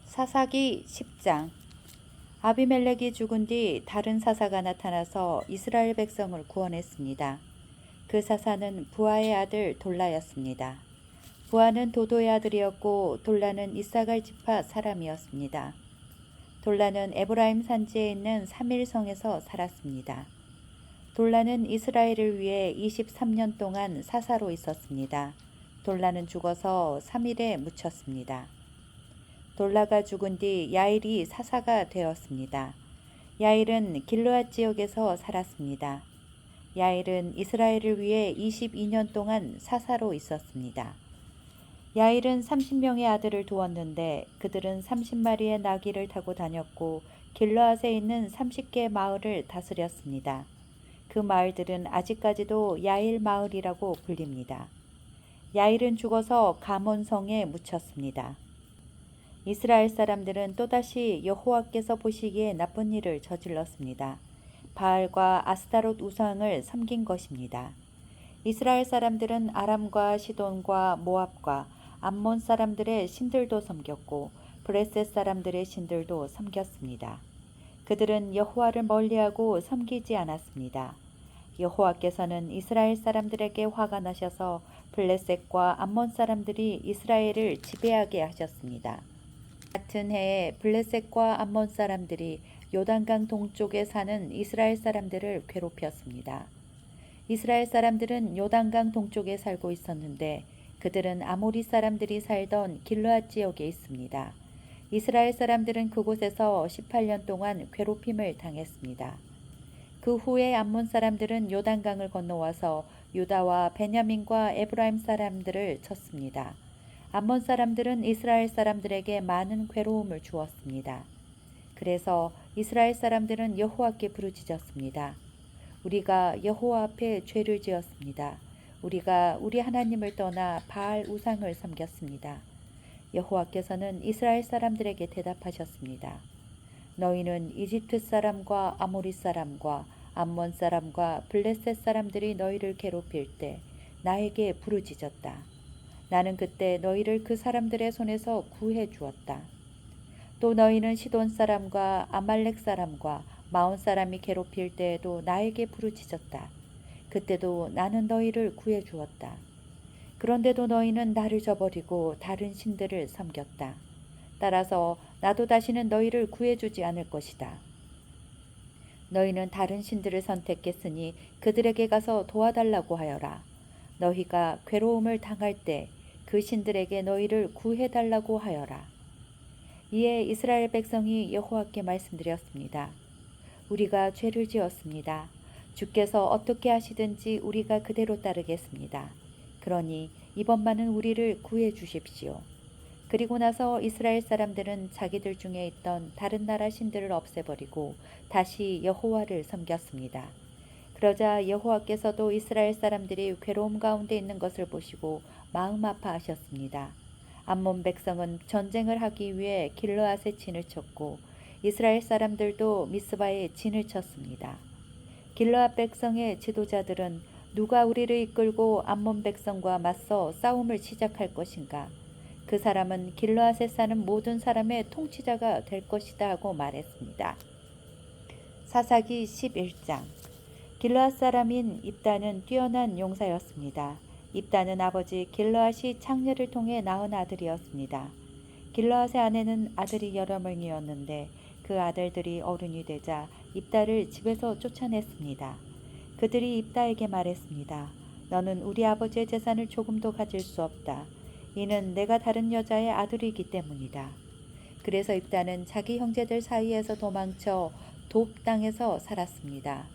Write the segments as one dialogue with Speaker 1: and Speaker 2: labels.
Speaker 1: 사사기 10장. 아비멜렉이 죽은 뒤 다른 사사가 나타나서 이스라엘 백성을 구원했습니다. 그 사사는 부하의 아들 돌라였습니다. 부하는 도도의 아들이었고 돌라는 이사갈 지파 사람이었습니다. 돌라는 에브라임 산지에 있는 사밀성에서 살았습니다. 돌라는 이스라엘을 위해 23년 동안 사사로 있었습니다. 돌라는 죽어서 3일에 묻혔습니다. 돌라가 죽은 뒤 야일이 사사가 되었습니다. 야일은 길르앗 지역에서 살았습니다. 야일은 이스라엘을 위해 22년 동안 사사로 있었습니다. 야일은 30명의 아들을 두었는데 그들은 30마리의 나귀를 타고 다녔고 길르앗에 있는 30개 마을을 다스렸습니다. 그 마을들은 아직까지도 야일 마을이라고 불립니다. 야일은 죽어서 가몬성에 묻혔습니다. 이스라엘 사람들은 또다시 여호와께서 보시기에 나쁜 일을 저질렀습니다. 바알과 아스타롯 우상을 섬긴 것입니다. 이스라엘 사람들은 아람과 시돈과 모압과 암몬 사람들의 신들도 섬겼고 브레셋 사람들의 신들도 섬겼습니다. 그들은 여호와를 멀리하고 섬기지 않았습니다. 여호와께서는 이스라엘 사람들에게 화가 나셔서 블레셋과 암몬 사람들이 이스라엘을 지배하게 하셨습니다. 같은 해에 블레셋과 암몬 사람들이 요단강 동쪽에 사는 이스라엘 사람들을 괴롭혔습니다. 이스라엘 사람들은 요단강 동쪽에 살고 있었는데 그들은 아모리 사람들이 살던 길르앗 지역에 있습니다. 이스라엘 사람들은 그곳에서 18년 동안 괴롭힘을 당했습니다. 그 후에 암몬 사람들은 요단강을 건너와서 유다와 베냐민과 에브라임 사람들을 쳤습니다. 암몬 사람들은 이스라엘 사람들에게 많은 괴로움을 주었습니다. 그래서 이스라엘 사람들은 여호와께 부르짖었습니다. 우리가 여호와 앞에 죄를 지었습니다. 우리가 우리 하나님을 떠나 바알 우상을 섬겼습니다. 여호와께서는 이스라엘 사람들에게 대답하셨습니다. 너희는 이집트 사람과 아모리 사람과 암몬 사람과 블레셋 사람들이 너희를 괴롭힐 때 나에게 부르짖었다. 나는 그때 너희를 그 사람들의 손에서 구해 주었다. 또 너희는 시돈 사람과 아말렉 사람과 마온 사람이 괴롭힐 때에도 나에게 부르짖었다. 그때도 나는 너희를 구해 주었다. 그런데도 너희는 나를 저버리고 다른 신들을 섬겼다. 따라서 나도 다시는 너희를 구해주지 않을 것이다. 너희는 다른 신들을 선택했으니 그들에게 가서 도와달라고 하여라. 너희가 괴로움을 당할 때 그 신들에게 너희를 구해달라고 하여라. 이에 이스라엘 백성이 여호와께 말씀드렸습니다. 우리가 죄를 지었습니다. 주께서 어떻게 하시든지 우리가 그대로 따르겠습니다. 그러니 이번만은 우리를 구해 주십시오. 그리고 나서 이스라엘 사람들은 자기들 중에 있던 다른 나라 신들을 없애버리고 다시 여호와를 섬겼습니다. 그러자 여호와께서도 이스라엘 사람들이 괴로움 가운데 있는 것을 보시고 마음 아파하셨습니다. 암몬 백성은 전쟁을 하기 위해 길르앗에 진을 쳤고 이스라엘 사람들도 미스바에 진을 쳤습니다. 길르앗 백성의 지도자들은 누가 우리를 이끌고 암몬 백성과 맞서 싸움을 시작할 것인가? 그 사람은 길르앗에 사는 모든 사람의 통치자가 될 것이다 하고 말했습니다. 사사기 11장. 길르앗 사람인 입다는 뛰어난 용사였습니다. 입다는 아버지 길르앗이 창녀를 통해 낳은 아들이었습니다. 길르앗의 아내는 아들이 여러 명이었는데 그 아들들이 어른이 되자 입다를 집에서 쫓아냈습니다. 그들이 입다에게 말했습니다. 너는 우리 아버지의 재산을 조금도 가질 수 없다. 이는 내가 다른 여자의 아들이기 때문이다. 그래서 입다는 자기 형제들 사이에서 도망쳐 돕 땅에서 살았습니다.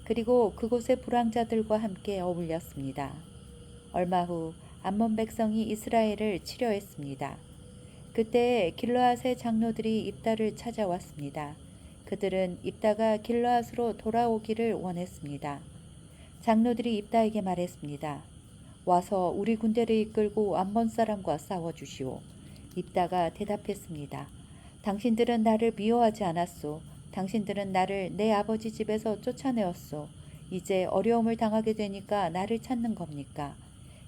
Speaker 1: 그리고 그곳의 불황자들과 함께 어울렸습니다. 얼마 후 암몬 백성이 이스라엘을 치려했습니다. 그때 길르앗의 장로들이 입다를 찾아왔습니다. 그들은 입다가 길르앗으로 돌아오기를 원했습니다. 장로들이 입다에게 말했습니다. 와서 우리 군대를 이끌고 암몬 사람과 싸워주시오. 입다가 대답했습니다. 당신들은 나를 미워하지 않았소. 당신들은 나를 내 아버지 집에서 쫓아내었소. 이제 어려움을 당하게 되니까 나를 찾는 겁니까?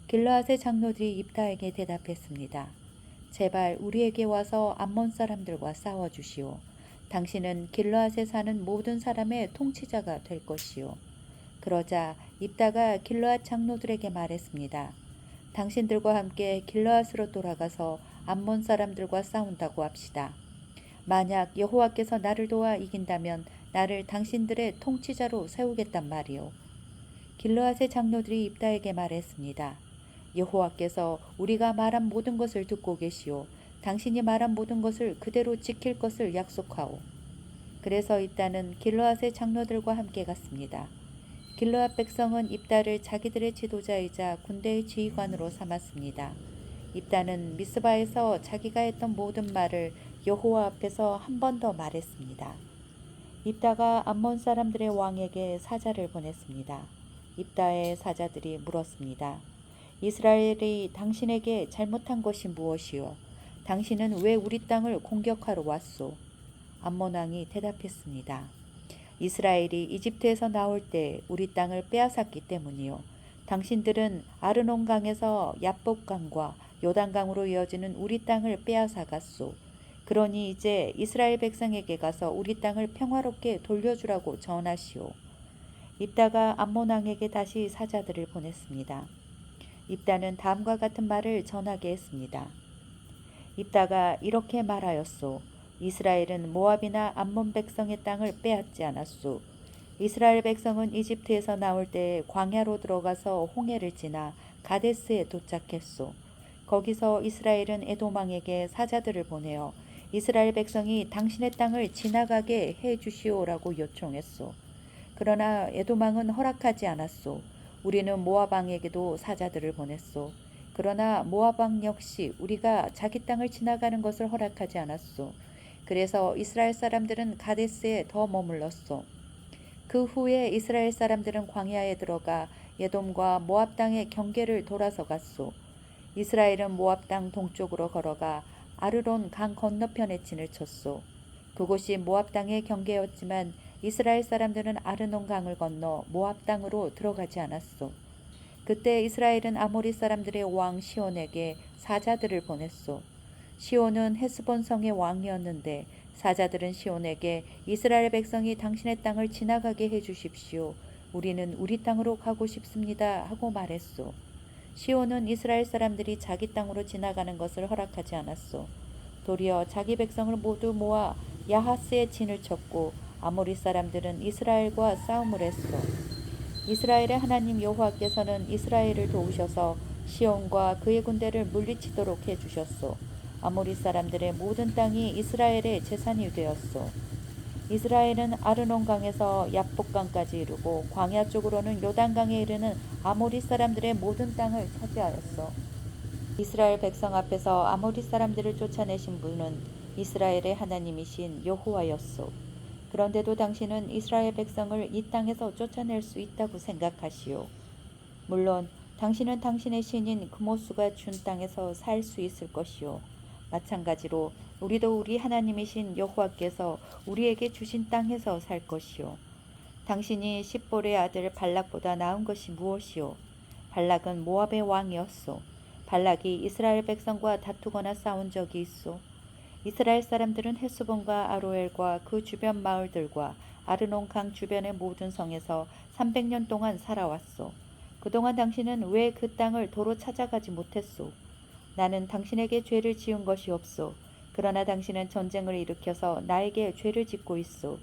Speaker 1: 길르앗의 장로들이 입다에게 대답했습니다. 제발 우리에게 와서 암몬 사람들과 싸워주시오. 당신은 길르앗에 사는 모든 사람의 통치자가 될 것이오. 그러자 입다가 길르앗 장로들에게 말했습니다. 당신들과 함께 길르앗으로 돌아가서 암몬 사람들과 싸운다고 합시다. 만약 여호와께서 나를 도와 이긴다면 나를 당신들의 통치자로 세우겠단 말이오. 길르앗의 장로들이 입다에게 말했습니다. 여호와께서 우리가 말한 모든 것을 듣고 계시오. 당신이 말한 모든 것을 그대로 지킬 것을 약속하오. 그래서 입다는 길르앗의 장로들과 함께 갔습니다. 길르앗 백성은 입다를 자기들의 지도자이자 군대의 지휘관으로 삼았습니다. 입다는 미스바에서 자기가 했던 모든 말을 여호와 앞에서 한 번 더 말했습니다. 입다가 암몬 사람들의 왕에게 사자를 보냈습니다. 입다의 사자들이 물었습니다. 이스라엘이 당신에게 잘못한 것이 무엇이요? 당신은 왜 우리 땅을 공격하러 왔소? 암몬 왕이 대답했습니다. 이스라엘이 이집트에서 나올 때 우리 땅을 빼앗았기 때문이요. 당신들은 아르논 강에서 야복강과 요단강으로 이어지는 우리 땅을 빼앗아 갔소. 그러니 이제 이스라엘 백성에게 가서 우리 땅을 평화롭게 돌려주라고 전하시오. 입다가 암몬 왕에게 다시 사자들을 보냈습니다. 입다는 다음과 같은 말을 전하게 했습니다. 입다가 이렇게 말하였소. 이스라엘은 모압이나 암몬 백성의 땅을 빼앗지 않았소. 이스라엘 백성은 이집트에서 나올 때 광야로 들어가서 홍해를 지나 가데스에 도착했소. 거기서 이스라엘은 에돔 왕에게 사자들을 보내어 이스라엘 백성이 당신의 땅을 지나가게 해 주시오라고 요청했소. 그러나 에돔 왕은 허락하지 않았소. 우리는 모압 왕에게도 사자들을 보냈소. 그러나 모압 왕 역시 우리가 자기 땅을 지나가는 것을 허락하지 않았소. 그래서 이스라엘 사람들은 가데스에 더 머물렀소. 그 후에 이스라엘 사람들은 광야에 들어가 에돔과 모압 땅의 경계를 돌아서 갔소. 이스라엘은 모압 땅 동쪽으로 걸어가 아르논 강 건너편에 진을 쳤소. 그곳이 모압 땅의 경계였지만 이스라엘 사람들은 아르논 강을 건너 모압 땅으로 들어가지 않았소. 그때 이스라엘은 아모리 사람들의 왕 시온에게 사자들을 보냈소. 시온은 헤스본 성의 왕이었는데 사자들은 시온에게 이스라엘 백성이 당신의 땅을 지나가게 해 주십시오. 우리는 우리 땅으로 가고 싶습니다 하고 말했소. 시온은 이스라엘 사람들이 자기 땅으로 지나가는 것을 허락하지 않았소. 도리어 자기 백성을 모두 모아 야하스에 진을 쳤고 아모리 사람들은 이스라엘과 싸움을 했소. 이스라엘의 하나님 여호와께서는 이스라엘을 도우셔서 시온과 그의 군대를 물리치도록 해주셨소. 아모리 사람들의 모든 땅이 이스라엘의 재산이 되었소. 이스라엘은 아르논 강에서 야복강까지 이르고 광야 쪽으로는 요단강에 이르는 아모리 사람들의 모든 땅을 차지하였소. 이스라엘 백성 앞에서 아모리 사람들을 쫓아내신 분은 이스라엘의 하나님이신 여호와였소. 그런데도 당신은 이스라엘 백성을 이 땅에서 쫓아낼 수 있다고 생각하시오. 물론 당신은 당신의 신인 그모스가 준 땅에서 살 수 있을 것이요. 마찬가지로 우리도 우리 하나님이신 여호와께서 우리에게 주신 땅에서 살 것이요. 당신이 십볼의 아들 발락보다 나은 것이 무엇이요? 발락은 모압의 왕이었소. 발락이 이스라엘 백성과 다투거나 싸운 적이 있소. 이스라엘 사람들은 헤스본과 아로엘과 그 주변 마을들과 아르논 강 주변의 모든 성에서 300년 동안 살아왔소. 그동안 당신은 왜 그 땅을 도로 찾아가지 못했소? 나는 당신에게 죄를 지은 것이 없소. 그러나 당신은 전쟁을 일으켜서 나에게 죄를 짓고 있소.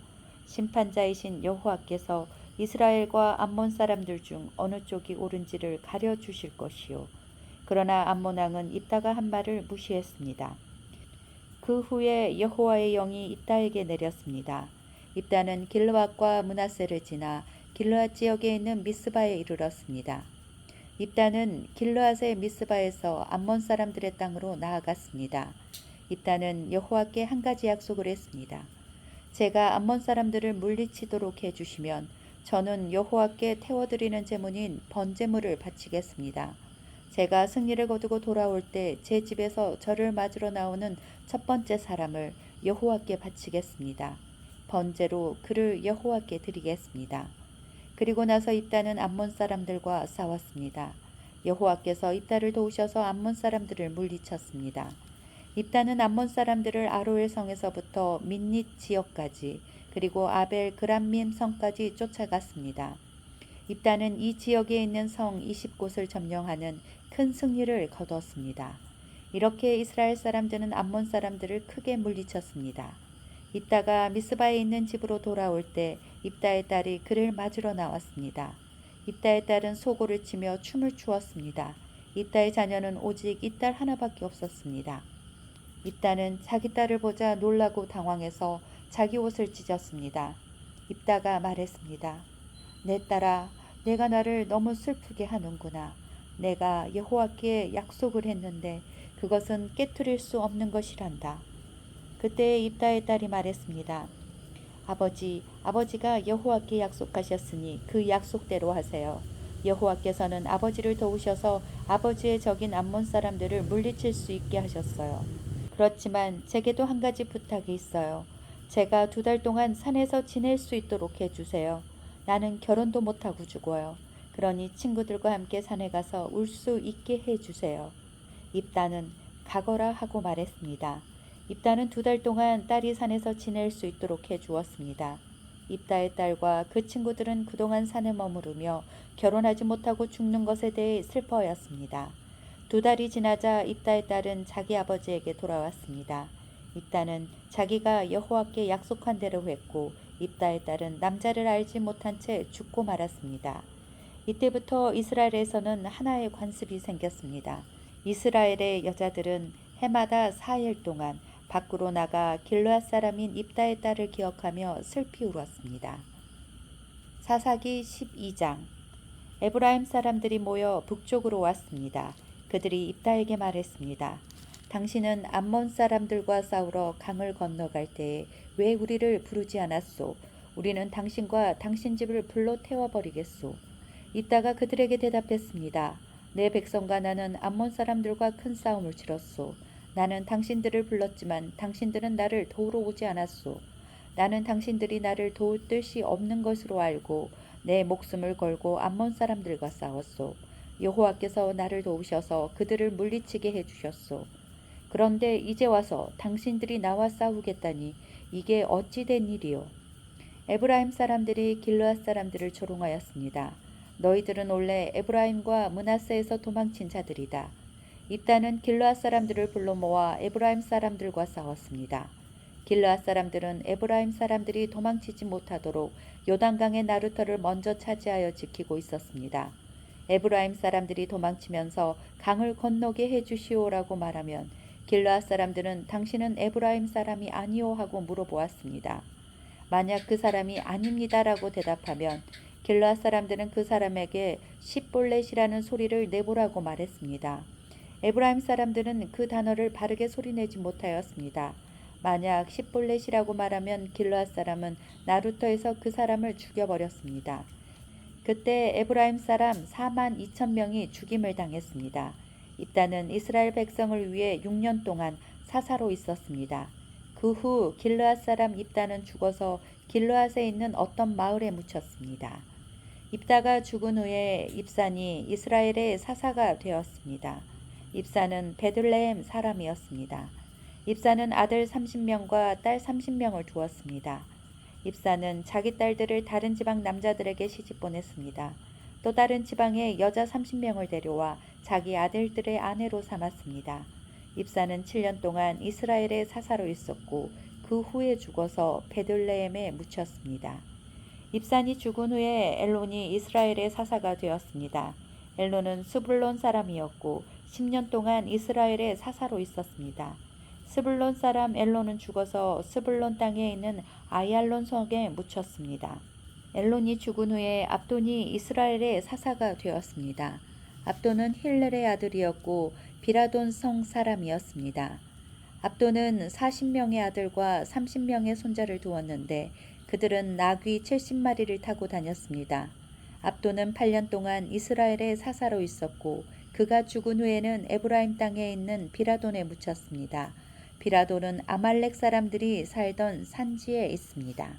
Speaker 1: 심판자이신 여호와께서 이스라엘과 암몬 사람들 중 어느 쪽이 옳은지를 가려주실 것이요. 그러나 암몬 왕은 입다가 한 말을 무시했습니다. 그 후에 여호와의 영이 입다에게 내렸습니다. 입다는 길르앗과 므낫세를 지나 길르앗 지역에 있는 미스바에 이르렀습니다. 입다는 길르앗의 미스바에서 암몬 사람들의 땅으로 나아갔습니다. 입다는 여호와께 한 가지 약속을 했습니다. 제가 암몬 사람들을 물리치도록 해주시면 저는 여호와께 태워드리는 제물인 번제물을 바치겠습니다. 제가 승리를 거두고 돌아올 때 제 집에서 저를 맞으러 나오는 첫 번째 사람을 여호와께 바치겠습니다. 번제로 그를 여호와께 드리겠습니다. 그리고 나서 입다는 암몬 사람들과 싸웠습니다. 여호와께서 입다를 도우셔서 암몬 사람들을 물리쳤습니다. 입다는 암몬 사람들을 아로엘 성에서부터 민닛 지역까지 그리고 아벨 그람밈 성까지 쫓아갔습니다. 입다는 이 지역에 있는 성 20곳을 점령하는 큰 승리를 거두었습니다. 이렇게 이스라엘 사람들은 암몬 사람들을 크게 물리쳤습니다. 입다가 미스바에 있는 집으로 돌아올 때 입다의 딸이 그를 맞으러 나왔습니다. 입다의 딸은 소고를 치며 춤을 추었습니다. 입다의 자녀는 오직 이 딸 하나밖에 없었습니다. 입다는 자기 딸을 보자 놀라고 당황해서 자기 옷을 찢었습니다. 입다가 말했습니다. 내 딸아, 내가 나를 너무 슬프게 하는구나. 내가 여호와께 약속을 했는데 그것은 깨트릴 수 없는 것이란다. 그때 입다의 딸이 말했습니다. 아버지가 여호와께 약속하셨으니 그 약속대로 하세요. 여호와께서는 아버지를 도우셔서 아버지의 적인 암몬 사람들을 물리칠 수 있게 하셨어요. 그렇지만 제게도 한 가지 부탁이 있어요. 제가 2달 동안 산에서 지낼 수 있도록 해주세요. 나는 결혼도 못하고 죽어요. 그러니 친구들과 함께 산에 가서 울 수 있게 해주세요. 입다는 가거라 하고 말했습니다. 입다는 2달 동안 딸이 산에서 지낼 수 있도록 해주었습니다. 입다의 딸과 그 친구들은 그동안 산에 머무르며 결혼하지 못하고 죽는 것에 대해 슬퍼하였습니다. 2달이 지나자 입다의 딸은 자기 아버지에게 돌아왔습니다. 입다는 자기가 여호와께 약속한 대로 했고 입다의 딸은 남자를 알지 못한 채 죽고 말았습니다. 이때부터 이스라엘에서는 하나의 관습이 생겼습니다. 이스라엘의 여자들은 해마다 4일 동안 밖으로 나가 길르앗 사람인 입다의 딸을 기억하며 슬피 울었습니다. 사사기 12장. 에브라임 사람들이 모여 북쪽으로 왔습니다. 그들이 입다에게 말했습니다. 당신은 암몬 사람들과 싸우러 강을 건너갈 때에 왜 우리를 부르지 않았소? 우리는 당신과 당신 집을 불로 태워버리겠소. 입다가 그들에게 대답했습니다. 내 백성과 나는 암몬 사람들과 큰 싸움을 치렀소. 나는 당신들을 불렀지만 당신들은 나를 도우러 오지 않았소. 나는 당신들이 나를 도울 뜻이 없는 것으로 알고 내 목숨을 걸고 암몬 사람들과 싸웠소. 여호와께서 나를 도우셔서 그들을 물리치게 해주셨소. 그런데 이제 와서 당신들이 나와 싸우겠다니 이게 어찌 된 일이요? 에브라임 사람들이 길르앗 사람들을 조롱하였습니다. 너희들은 원래 에브라임과 므낫세에서 도망친 자들이다. 입다는 길르앗 사람들을 불러 모아 에브라임 사람들과 싸웠습니다. 길르앗 사람들은 에브라임 사람들이 도망치지 못하도록 요단강의 나루터를 먼저 차지하여 지키고 있었습니다. 에브라임 사람들이 도망치면서 강을 건너게 해주시오라고 말하면 길르앗 사람들은 당신은 에브라임 사람이 아니오 하고 물어보았습니다. 만약 그 사람이 아닙니다라고 대답하면 길르앗 사람들은 그 사람에게 십볼렛이라는 소리를 내보라고 말했습니다. 에브라임 사람들은 그 단어를 바르게 소리내지 못하였습니다. 만약 십볼렛이라고 말하면 길르앗 사람은 나루터에서 그 사람을 죽여버렸습니다. 그때 에브라임 사람 4만 2천 명이 죽임을 당했습니다. 입다는 이스라엘 백성을 위해 6년 동안 사사로 있었습니다. 그 후 길르앗 사람 입다는 죽어서 길르앗에 있는 어떤 마을에 묻혔습니다. 입다가 죽은 후에 입산이 이스라엘의 사사가 되었습니다. 입산은 베들레헴 사람이었습니다. 입산은 아들 30명과 딸 30명을 두었습니다. 입산은 자기 딸들을 다른 지방 남자들에게 시집 보냈습니다. 또 다른 지방에 여자 30명을 데려와 자기 아들들의 아내로 삼았습니다. 입산은 7년 동안 이스라엘의 사사로 있었고 그 후에 죽어서 베들레헴에 묻혔습니다. 입산이 죽은 후에 엘론이 이스라엘의 사사가 되었습니다. 엘론은 스불론 사람이었고 10년 동안 이스라엘의 사사로 있었습니다. 스불론 사람 엘론은 죽어서 스불론 땅에 있는 아얄론 성에 묻혔습니다. 엘론이 죽은 후에 압돈이 이스라엘의 사사가 되었습니다. 압돈은 힐렐의 아들이었고 비라돈 성 사람이었습니다. 압돈은 40명의 아들과 30명의 손자를 두었는데 그들은 나귀 70마리를 타고 다녔습니다. 압돈은 8년 동안 이스라엘의 사사로 있었고 그가 죽은 후에는 에브라임 땅에 있는 비라돈에 묻혔습니다. 비라돈은 아말렉 사람들이 살던 산지에 있습니다.